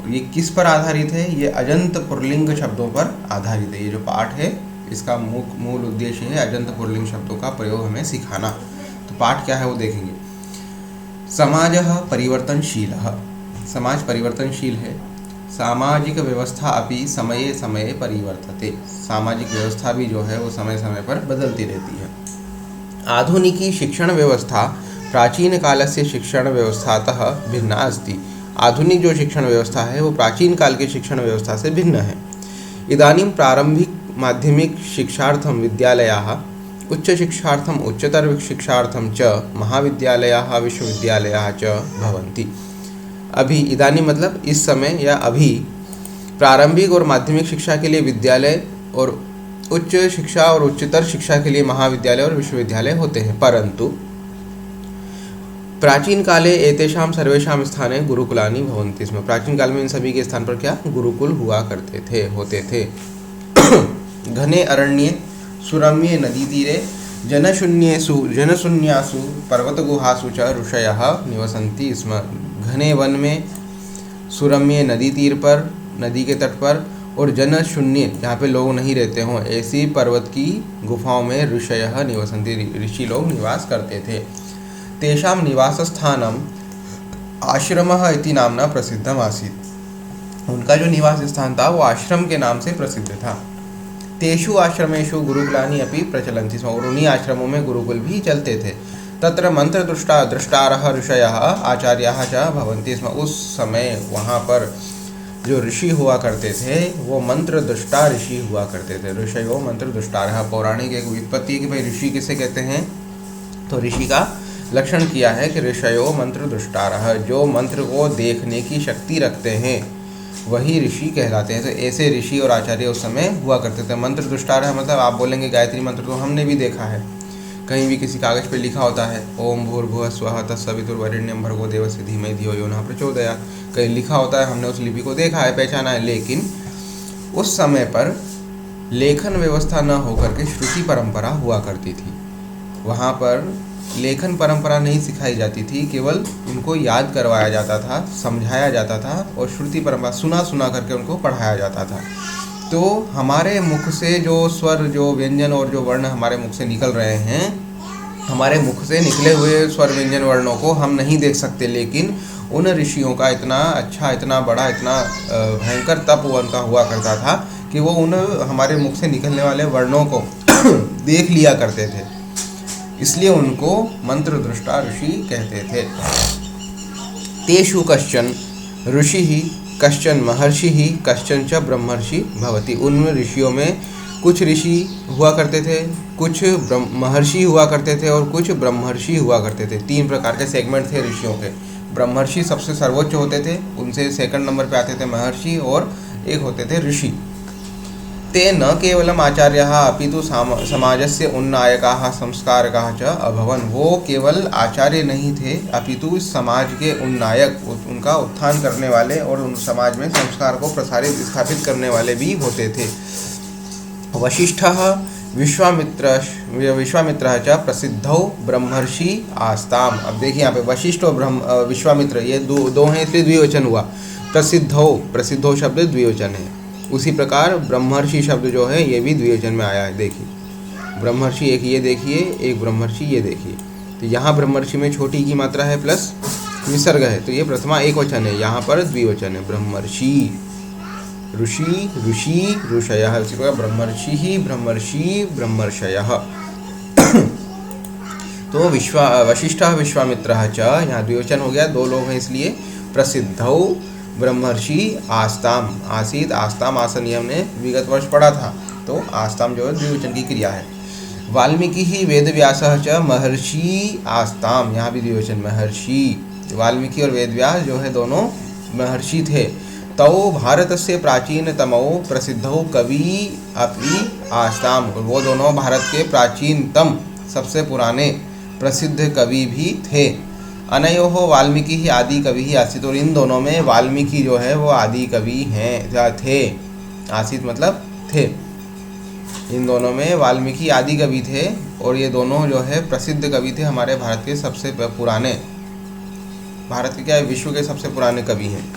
ये किस पर आधारित है, ये अजंत पुल्लिंग शब्दों पर आधारित है। ये जो पाठ है इसका मूल उद्देश्य है अजंत पुल्लिंग शब्दों का प्रयोग हमें सिखाना। तो पाठ क्या है वो देखेंगे। समाजः परिवर्तनशीलः, समाज परिवर्तनशील है। सामाजिक व्यवस्था अपि समये समये परिवर्तते, सामाजिक व्यवस्था भी जो है वो समय समय पर बदलती रहती है। आधुनिकी शिक्षण व्यवस्था प्राचीन कालस्य शिक्षण व्यवस्थातः भिन्ना अस्ति। आधुनिक जो शिक्षण व्यवस्था है वो प्राचीन काल की शिक्षण व्यवस्था से भिन्न है। इदानीं प्रारंभिक माध्यमिक शिक्षार्थं विद्यालयाः, उच्च शिक्षार्थम उच्चतर शिक्षार्थम च महाविद्यालयाः विश्वविद्यालयाः च भवन्ति। अभी, इदानीं मतलब इस समय या अभी, प्रारंभिक और माध्यमिक शिक्षा के लिए विद्यालय और उच्च शिक्षा और उच्चतर शिक्षा के लिए महाविद्यालय और विश्वविद्यालय होते हैं। परंतु प्राचीन काले एतेषां सर्वेषां स्थाने गुरुकुलानि भवन्ति स्म। प्राचीन काल में इन सभी के स्थान पर क्या गुरुकुल हुआ करते थे, होते थे। घने अरण्ये सुरम्ये नदी तीरे जनशून्यासु पर्वतगुहासु च ऋषयः निवसन्ति स्म। घने वन में, सुरम्य नदी तीर पर, नदी के तट पर, और जनशून्य जहाँ पे लोग नहीं रहते हों ऐसी पर्वत की गुफाओं में ऋषयः निवसन्ति, ऋषि लोग निवास करते थे। तेषां निवासस्थानम आश्रमः इति नामना प्रसिद्धम आसीत्। उनका जो निवास स्थान था वो आश्रम के नाम से प्रसिद्ध था। तेषु आश्रमेषु गुरुकुलानि अपि प्रचलन्ति स्म। और उन्हीं आश्रमों में गुरुकुल भी चलते थे। तत्र मंत्रदृष्टारः ऋषयः आचार्याः च भवन्ति स्म। उस समय वहाँ पर जो ऋषि हुआ करते थे वो मंत्रदृष्टा ऋषि हुआ करते थे। ऋषयो मंत्रदृष्टारः, पौराणिक एक व्युत्पत्ति कि भाई ऋषि किसे कहते हैं, तो ऋषि का लक्षण किया है कि ऋषयो मंत्रदृष्टारः, जो मंत्र को देखने की शक्ति रखते हैं वही ऋषि कहलाते हैं। तो ऐसे ऋषि और आचार्य उस समय हुआ करते थे। मंत्रदृष्टारः मतलब आप बोलेंगे गायत्री मंत्र तो हमने भी देखा है, कहीं भी किसी कागज़ पे लिखा होता है ओम भूर्भुवः स्वः तत्सवितुर्वरेण्यं भर्गो देवस्य धीमहि धियो यो नः प्रचोदयात्, कहीं लिखा होता है, हमने उस लिपि को देखा है, पहचाना है। लेकिन उस समय पर लेखन व्यवस्था न होकर के श्रुति परंपरा हुआ करती थी। वहाँ पर लेखन परंपरा नहीं सिखाई जाती थी, केवल उनको याद करवाया जाता था, समझाया जाता था और श्रुति परंपरा सुना करके उनको पढ़ाया जाता था। तो हमारे मुख से जो स्वर, जो व्यंजन और जो वर्ण हमारे मुख से निकल रहे हैं, हमारे मुख से निकले हुए स्वर व्यंजन वर्णों को हम नहीं देख सकते, लेकिन उन ऋषियों का इतना अच्छा, इतना बड़ा, इतना भयंकर तप उनका हुआ करता था कि वो उन हमारे मुख से निकलने वाले वर्णों को देख लिया करते थे। इसलिए उनको मंत्रदृष्टा ऋषि कहते थे। तेषु कश्चन ऋषिः कश्चन महर्षिः कश्चन च ब्रह्मर्षि भवति। उन ऋषियों में कुछ ऋषि हुआ करते थे, कुछ महर्षि हुआ करते थे और कुछ ब्रह्मर्षि हुआ करते थे। 3 प्रकार के सेगमेंट थे ऋषियों के। ब्रह्मर्षि सबसे सर्वोच्च होते थे, उनसे सेकंड नंबर पे आते थे महर्षि, और एक होते थे ऋषि। ते न केवलम आचार्याः अपितु समाजस्य उन्नायकाः संस्कारकाः च अभवन्। वो केवल आचार्य नहीं थे अपितु समाज के उन्नायक, उनका उत्थान करने वाले और उन समाज में संस्कार को प्रसारित स्थापित करने वाले भी होते थे। वशिष्ठः विश्वामित्रः च प्रसिद्धौ ब्रह्मर्षि आस्ताम। अब देखिए यहाँ पे वशिष्ठ और विश्वामित्र ये दो हैं, इसलिए द्विवचन हुआ। प्रसिद्धौ शब्द द्विवचन है। उसी प्रकार ब्रह्मर्षि शब्द जो है ये भी द्विवचन में आया है। देखिए ब्रह्मर्षि एक ये देखिए, एक ब्रह्मर्षि ये देखिए। तो यहाँ ब्रह्मर्षि में छोटी की मात्रा है प्लस विसर्ग है, तो ये प्रथमा एक वचन है, यहाँ पर द्विवचन है। ब्रह्मर्षि, ऋषि, ऋषि, ऋषयः। उसी प्रकार ब्रह्मर्षि, ब्रह्मर्षि, ब्रह्मर्षयः। तो वशिष्ठः विश्वामित्रः च, यहाँ द्विवचन हो गया, 2 लोग हैं इसलिए। प्रसिद्धौ ब्रह्मर्षि आस्ताम, आसीत, आस्ताम आसन ये हमने विगत वर्ष पढ़ा था, तो आस्ताम जो है द्विवचन की क्रिया है। वाल्मीकि ही वेदव्यासः च महर्षि आस्ताम, यहाँ भी द्विवचन महर्षि। वाल्मीकि और वेदव्यास जो है दोनों महर्षि थे। तौ भारतस्य प्राचीनतमौ प्रसिद्धौ कवि अपि आस्ताम, वो दोनों भारत के प्राचीनतम सबसे पुराने प्रसिद्ध कवि भी थे। अनयोः वाल्मीकि ही आदि कवि ही आसीत, और इन दोनों में वाल्मीकि जो है वो आदि कवि हैं, थे। आसीत मतलब थे। इन दोनों में वाल्मीकि आदि कवि थे और ये दोनों जो है प्रसिद्ध कवि थे, हमारे भारत के सबसे पुराने, भारत के क्या है, विश्व के सबसे पुराने कवि हैं।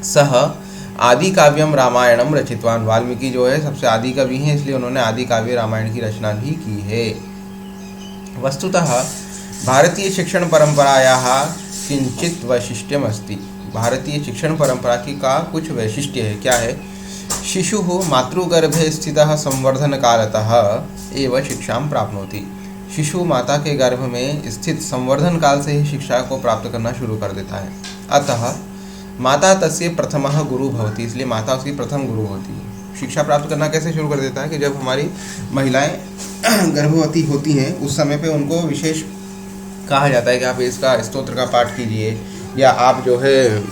सह आदि काव्यम रामायणम रचितवान। वाल्मीकि जो है सबसे आदि कवि हैं, इसलिए उन्होंने आदि काव्य रामायण की रचना भी की है। वस्तुतः भारतीय शिक्षण परंपरायाः किंचित वैशिष्ट्यम अस्ति। भारतीय शिक्षण परंपरा की का कुछ वैशिष्ट्य है। क्या है? शिशुः मातृगर्भे स्थितः संवर्धन कालतः एव शिक्षां प्राप्नोति। शिशु माता के गर्भ में स्थित संवर्धन काल से ही शिक्षा को प्राप्त करना शुरू कर देता है। अतः माता तस्य प्रथमः गुरु भवति, इसलिए माता उसकी प्रथम गुरु होती है। शिक्षा प्राप्त करना कैसे शुरू कर देता है कि जब हमारी महिलाएं गर्भवती होती हैं उस समय पे उनको विशेष कहा जाता है कि आप इसका स्तोत्र का पाठ कीजिए, या आप जो है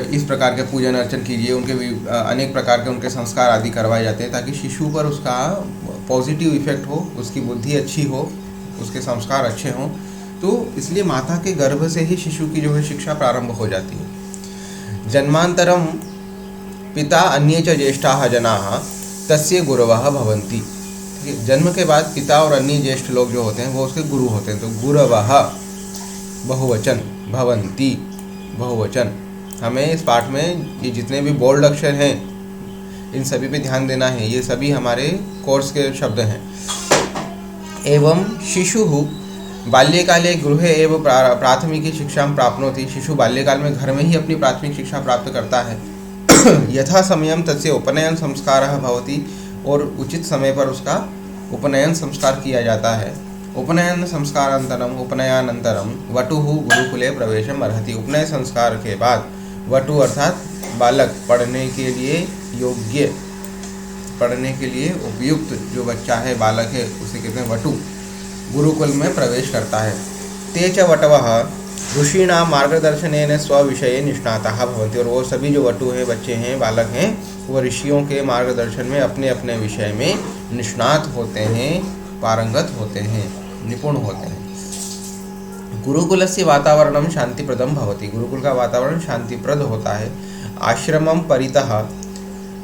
इस प्रकार के पूजन अर्चन कीजिए। उनके अनेक प्रकार के उनके संस्कार आदि करवाए जाते हैं ताकि शिशु पर उसका पॉजिटिव इफेक्ट हो, उसकी बुद्धि अच्छी हो, उसके संस्कार अच्छे हों, तो इसलिए माता के गर्भ से ही शिशु की जो है शिक्षा प्रारंभ हो जाती है। जन्मांतरम पिता अन्ये च ज्येष्ठाः जनाः तस्य गुरवः भवन्ति। ठीक है, जन्म के बाद पिता और अन्य ज्येष्ठ लोग जो होते हैं वो उसके गुरु होते हैं। तो गुरवः बहुवचन, भवन्ति बहुवचन। हमें इस पाठ में ये जितने भी बोल्ड अक्षर हैं इन सभी पे ध्यान देना है, ये सभी हमारे कोर्स के शब्द हैं। एवं शिशुः बाल्यकाले गृहे एव प्राथमिकी शिक्षां प्राप्नोति। शिशु बाल्यकाल में घर में ही अपनी प्राथमिक शिक्षा प्राप्त करता है। यथा समयं तस्य उपनयन संस्कारः भवति, और उचित समय पर उसका उपनयन संस्कार किया जाता है। उपनयन उपनयनानन्तरं वटुः गुरुकुले प्रवेशम् अर्हति। उपनयन संस्कार के बाद वटु अर्थात बालक, पढ़ने के लिए योग्य, पढ़ने के लिए उपयुक्त जो बच्चा है, बालक है, उसे कहते हैं वटु, गुरुकुल में प्रवेश करता है। ते च वटवः ऋषीणां मार्गदर्शनेन स्वविषये निष्णाताः भवन्ति। और वो सभी जो वटु हैं, बच्चे हैं, बालक हैं, वो ऋषियों के मार्गदर्शन में अपने अपने विषय में निष्णात होते हैं, पारंगत होते हैं, निपुण होते हैं। गुरुकुलस्य वातावरणं शांतिप्रदं भवति। गुरुकुल का वातावरण शांतिप्रद होता है। आश्रमं परितः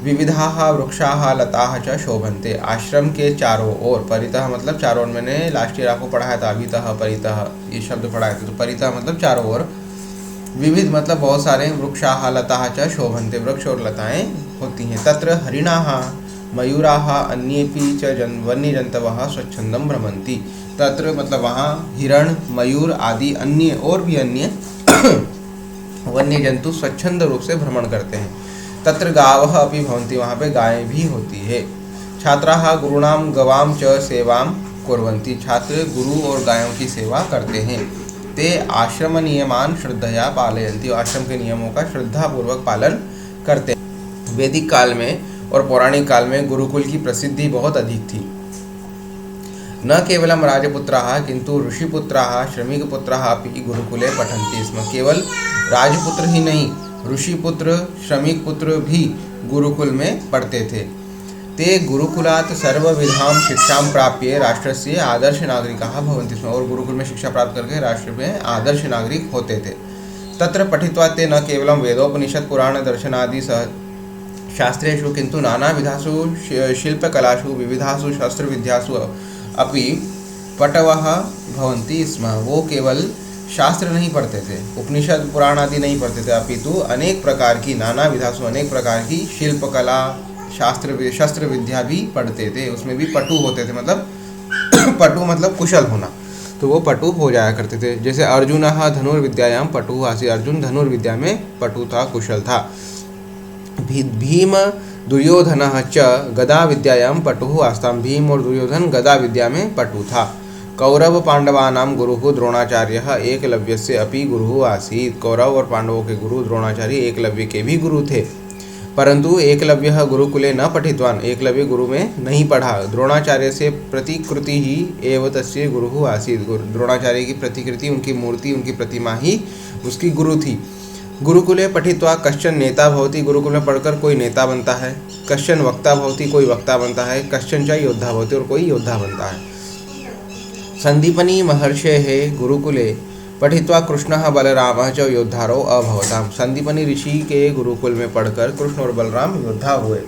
विविधाः वृक्षाः लताः च शोभन्ते। आश्रम के चारों ओर, परितः मतलब चारों ओर, मैंने लास्ट ईयर आपको पढ़ाया था, अभितः परितः ये शब्द पढ़ाए थे। तो परितः मतलब चारों ओर, विविध मतलब बहुत सारे, वृक्षाः लताः च शोभन्ते, वृक्ष और लताएं होती हैं। तत्र हरिणाः मयूराः अन्येपि च वन्यजन्तवः स्वच्छन्दं भ्रमन्ति। तत्र मतलब वहाँ हिरण, मयूर आदि अन्य और भी अन्य वन्य जंतु स्वच्छंद रूप से भ्रमण करते हैं। तत्र गावः अपि भवन्ति, वहाँ पे गायें भी होती है। छात्राः गुरूणां गवां च सेवां कुर्वन्ति। छात्र गुरु और गायों की सेवा करते हैं। ते आश्रम नियमान श्रद्धया पालयन्ति। आश्रम के नियमों का श्रद्धापूर्वक पालन करते हैं। वैदिक काल में और पौराणिक काल में गुरुकुल की प्रसिद्धि बहुत अधिक थी। न केवलं राजपुत्राः किंतु ऋषिपुत्राः श्रमिकपुत्राः अपि गुरुकुले पठन्ति स्म। केवल राजपुत्र ही नहीं, ऋषिपुत्र, श्रमिक पुत्र भी गुरुकुल में पढ़ते थे। ते गुरुकुलात् सर्वविधां शिक्षां प्राप्य राष्ट्रस्य आदर्श नागरिकाः भवन्ति स्म। और गुरुकुल में शिक्षा प्राप्त करके राष्ट्र में आदर्श नागरिक होते थे। तत्र पठित्वा ते न केवलं वेदोपनिषद पुराण दर्शनादि शास्त्रेषु किंतु नानाविधासु शिल्पकलासु विविधासु शस्त्रविद्यासु अपि पटवः भवन्ति स्म। वो केवल शास्त्र नहीं पढ़ते थे, उपनिषद पुराण आदि नहीं पढ़ते थे, अपितु अनेक प्रकार की, नाना विधासु अनेक प्रकार की शिल्पकला, शस्त्र विद्या भी पढ़ते थे। उसमें भी पटु होते थे, मतलब पटु मतलब कुशल होना, तो वो पटु हो जाया करते थे। जैसे अर्जुनः धनुर्विद्यायां पटुः आसीत्। अर्जुन धनुर्विद्या में पटु था, कुशल था। भीम दुर्योधनः च गदा विद्यायां पटुः आस्ताम्। भीम और दुर्योधन गदा विद्या में पटु था। कौरव पांडवानां गुरुः द्रोणाचार्यः एकलव्यस्य अपि गुरुः आसीत्। कौरव और पांडवों के गुरु द्रोणाचार्य एकलव्य के भी गुरु थे। परंतु एकलव्यः गुरुकुले न पठितवान्। एकलव्य गुरु में नहीं पढ़ा। द्रोणाचार्य से प्रतिकृति ही एव तस्य गुरुः आसीत्। द्रोणाचार्य की प्रतिकृति, उनकी मूर्ति, उनकी प्रतिमा ही उसकी गुरु थी। गुरुकुले पठित्वा कश्चन नेता भवति। गुरुकुल में पढ़कर कोई नेता बनता है। कश्चन वक्ता भवति, कोई वक्ता बनता है। कश्चन च योद्धा भवति, और कोई योद्धा बनता है। संदीपनी महर्षेः गुरुकुले पठित्वा कृष्णः बलरामः च योद्धारो अभवताम्। संदीपनी ऋषि के गुरुकुल में पढ़कर कृष्ण और बलराम योद्धा हुए।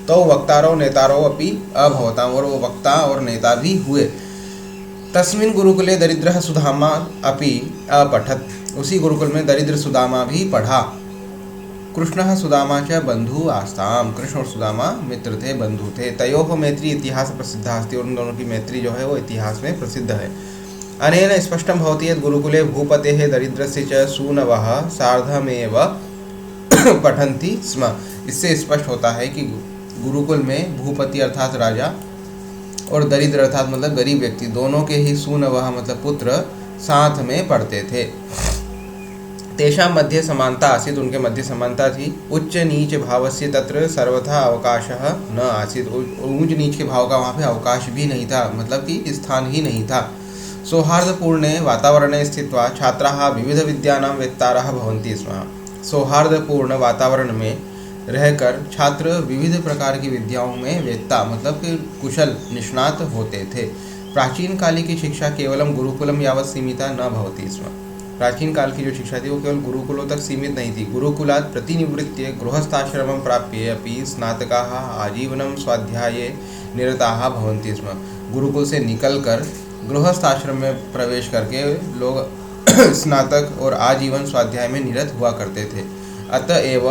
तो वक्तारो नेतारो अपि अभवताम्, और वो वक्ता और नेता भी हुए। तस्मिन् गुरुकुले दरिद्रः सुदामा अपि अपठत्। उसी गुरुकुल में दरिद्र सुदामा भी पढ़ा। कृष्णः सुदामा च बंधु आस्ताम्। कृष्ण और सुदामा मित्र थे, बंधु थे। तयोः मैत्री इतिहास प्रसिद्ध अस्ति। और उन दोनों की मैत्री जो है वो इतिहास में प्रसिद्ध है। अनेन स्पष्टं भवति यत् गुरुकुले भूपतेः दरिद्रस्य च सूनवः सार्धमेव पठन्ति स्म। इससे स्पष्ट होता है कि गुरुकुल में भूपति अर्थात राजा और दरिद्र अर्थात मतलब गरीब व्यक्ति, दोनों के ही सूनवः मतलब पुत्र साथ में पढ़ते थे। तेषां मध्ये समानता आसीत्। उनके मध्य समानता थी। उच्च नीच भावस्य तत्र सर्वथा अवकाशः न आसीत्। ऊंच नीच के भाव का वहाँ पे अवकाश भी नहीं था, मतलब कि स्थान ही नहीं था। सौहार्दपूर्णे वातावरणे स्थित्वा छात्राः विविध विद्यानां वेत्तारः भवन्ति स्म। सौहार्दपूर्ण वातावरण में रहकर छात्र विविध प्रकार की विद्याओं में वेत्ता मतलब कि कुशल, निष्णात होते थे। प्राचीन काले की शिक्षा केवलम गुरुकुलम यावत सीमिता न भवति स्म। प्राचीन काल की जो शिक्षा थी वो केवल गुरुकुलों तक सीमित नहीं थी। गुरुकुलात् प्रतिनिवृत्य गृहस्थाश्रमं प्राप्य अपि स्नातकाः आजीवनं स्वाध्याये निरताः भवन्ति स्म। गुरुकुल से निकलकर गृहस्थ आश्रम में प्रवेश करके लोग स्नातक और आजीवन स्वाध्याय में निरत हुआ करते थे। अतएव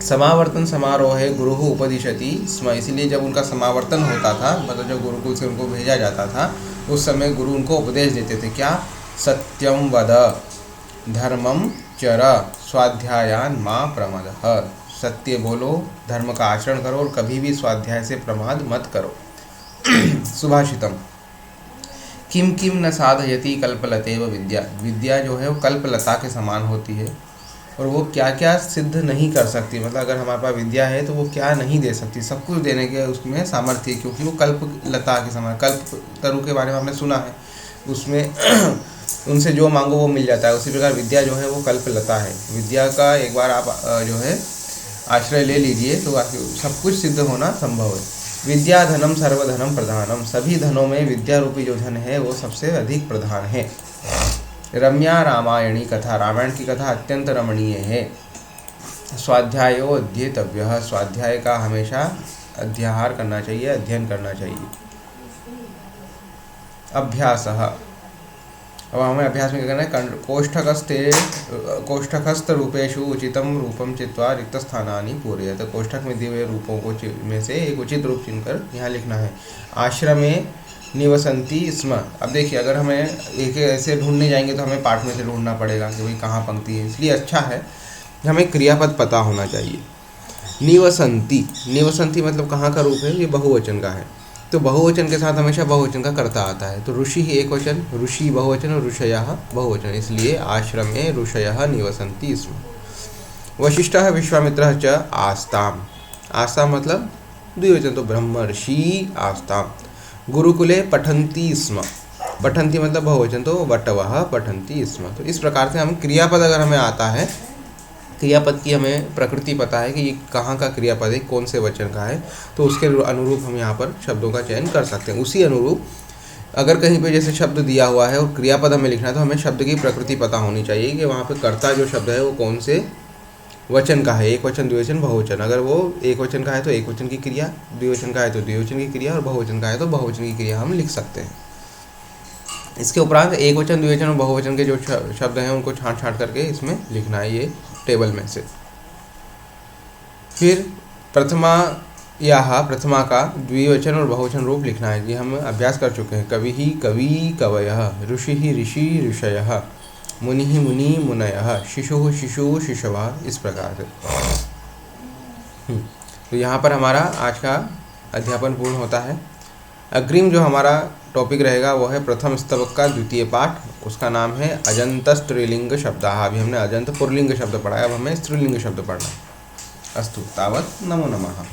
समावर्तन समारोह गुरु उपदिशति स्म। इसलिए जब उनका समावर्तन होता था, मतलब जब गुरुकुल से उनको भेजा जाता था, उस समय गुरु उनको उपदेश देते थे। क्या? सत्यम वद, धर्मम चर, स्वाध्यायान माँ प्रमदः। सत्य बोलो, धर्म का आचरण करो और कभी भी स्वाध्याय से प्रमाद मत करो। सुभाषितम किम किम न साधयति कल्पलतेव विद्या। विद्या जो है वो कल्पलता के समान होती है और वो क्या क्या सिद्ध नहीं कर सकती। मतलब अगर हमारे पास विद्या है तो वो क्या नहीं दे सकती, सब कुछ देने के उसमें सामर्थ्य है, क्योंकि वो कल्पलता के समान। कल्प तरु के बारे में आपने सुना है, उसमें उनसे जो मांगो वो मिल जाता है। उसी प्रकार विद्या जो है वो कल्पलता है। विद्या का एक बार आप जो है आश्रय ले लीजिए तो सब कुछ सिद्ध होना संभव है। विद्या धनम सर्वधनम प्रधानम। सभी धनों में विद्या रूपी जो धन है वो सबसे अधिक प्रधान है। रम्या रामायणी कथा। रामायण की कथा अत्यंत रमणीय है। स्वाध्यायो अध्येतव्यः। स्वाध्याय का हमेशा अध्याहार करना चाहिए, अध्ययन करना चाहिए। अभ्यासः। अब हमें अभ्यास में क्या करना है? कोष्ठकस्थ रूपेषु उचितम रूपम चित्वा रिक्त स्थानानि पूरयत। कोष्ठक में दिए हुए रूपों को में से एक उचित रूप चुनकर यहाँ लिखना है। आश्रमे निवसन्ति स्म। अब देखिए, अगर हमें एक ऐसे ढूंढने जाएंगे तो हमें पाठ में से ढूंढना पड़ेगा कि भाई कहाँ पंक्ति है। इसलिए अच्छा है हमें क्रियापद पता होना चाहिए। निवसन्ति, निवसन्ति मतलब कहाँ का रूप है? ये बहुवचन का है, तो बहुवचन के साथ हमेशा बहुवचन का कर्ता आता है। तो ऋषि ही एक वचन, ऋषि बहुवचन और ऋषयः बहुवचन, इसलिए आश्रमे ऋषयः निवसन्ति स्म। वशिष्ठः विश्वामित्रः च आस्ताम्। आस्ताम् मतलब द्विवचन, तो ब्रह्मर्षि आस्ताम्। गुरुकुले पठन्ति स्म। पठन्ति मतलब बहुवचन, तो वटवः पठन्ति स्म। तो इस प्रकार से हम क्रियापद अगर हमें आता है, क्रियापद की हमें प्रकृति पता है कि ये कहाँ का क्रियापद है, कौन से वचन का है, तो उसके अनुरूप हम यहाँ पर शब्दों का चयन कर सकते हैं। उसी अनुरूप अगर कहीं पे जैसे शब्द दिया हुआ है और क्रियापद हमें लिखना है तो हमें शब्द की प्रकृति पता होनी चाहिए कि वहाँ पे कर्ता जो शब्द है वो कौन से वचन का है। एक वचन, द्विवचन, बहुवचन। अगर वो एक वचन का है तो एक वचन की क्रिया, द्विवचन का है तो द्विवचन की क्रिया और बहुवचन का है तो बहुवचन की क्रिया हम लिख सकते हैं। इसके उपरांत एक वचन, द्विवचन और बहुवचन के जो शब्द हैं उनको छाँट करके इसमें लिखना है, ये टेबल में से। फिर प्रथमा प्रथमा का द्विवचन और बहुवचन रूप लिखना है। ये हम अभ्यास कर चुके हैं। कवि ही कवि कवयः, ऋषि ही ऋषि ऋषयः, मुनि ही मुनि मुनयः, शिशु शिशु शिशवः। इस प्रकार से तो यहाँ पर हमारा आज का अध्यापन पूर्ण होता है। अग्रिम जो हमारा टॉपिक रहेगा वो है प्रथम स्तवक का द्वितीय पाठ। उसका नाम है अजंत स्त्रीलिंग शब्दाः। अभी हमने अजंत पुल्लिंग शब्द पढ़ा है, अब हमें स्त्रीलिंग शब्द पढ़ना है। अस्तु तावत् नमो नमः।